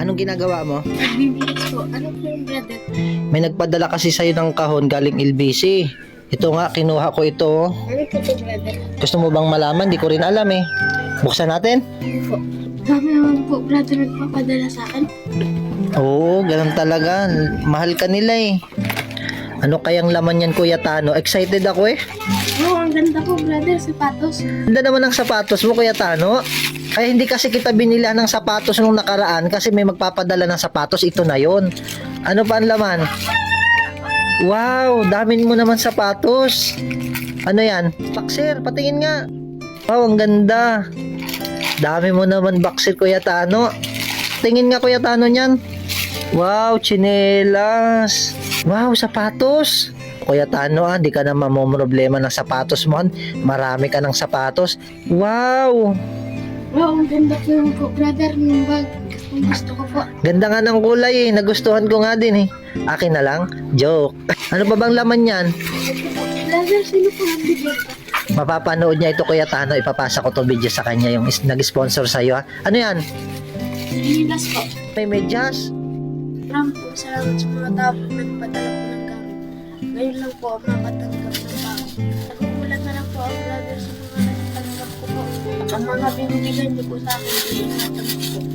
Anong ginagawa mo? Nagbibilis po. Ano po yung brother? May nagpadala kasi sa'yo ng kahon galing LBC. Ito nga, kinuha ko ito. Ano po ito brother? Gusto mo bang malaman? Di ko rin alam eh. Buksan natin? Ano po? Dami naman po brother nagpapadala sa akin. Oo, ganun talaga. Mahal ka nila eh. Ano kayang laman yan, Kuya Tano? Excited ako eh. Oo, ang ganda po brother, sapatos. Ganda naman ng sapatos mo, Kuya Tano. Kaya hindi kasi kita binili ng sapatos nung nakaraan kasi may magpapadala ng sapatos. Ito na yon. Ano pa ang laman? Wow, damin mo naman sapatos. Ano yan? Boxer, patingin nga. Wow, ang ganda. Dami mo naman boxer, Kuya Tano. Tingin nga, Kuya Tano niyan. Wow, tsinelas. Wow, sapatos. Kuya Tano, di ka na mamomroblema ng sapatos mo. Marami ka ng sapatos. Wow. Wow, ang ganda po yung po brother ng bag. Ang gusto ko po. Ganda nga ng kulay eh. Nagustuhan ko nga din eh. Akin na lang? Joke. Ano pa bang laman yan? Brother, sino po nagbigay? Mapapanood niya ito, Kuya Tano. Ipapasa ko to video sa kanya yung nag-sponsor sa'yo ha. Ano yan? Nilas po. May medyas? Maraming po salamat sa mga tao po nagpadala po ng gamit. Ngayon lang po ako makatanggap ng bago. Nagkukulat na lang po ako brother sa mga nagtanggap ko po. Ang mga binibigay niyo po sa akin, ingatan ko po.